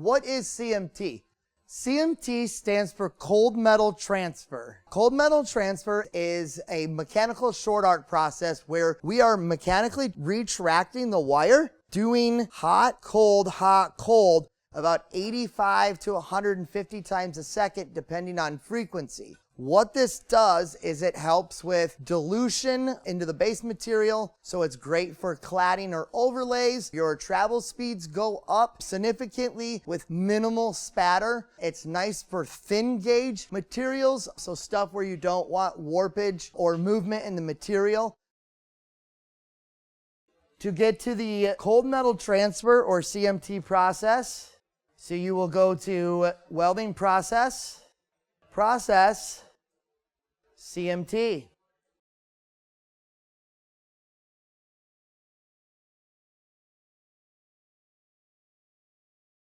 What is CMT? CMT stands for cold metal transfer. Cold metal transfer is a mechanical short arc process where we are mechanically retracting the wire, doing hot, cold, about 85 to 150 times a second, depending on frequency. What this does is it helps with dilution into the base material, so it's great for cladding or overlays. Your travel speeds go up significantly with minimal spatter. It's nice for thin gauge materials, so stuff where you don't want warpage or movement in the material. To get to the cold metal transfer or CMT process, so you will go to welding process, CMT.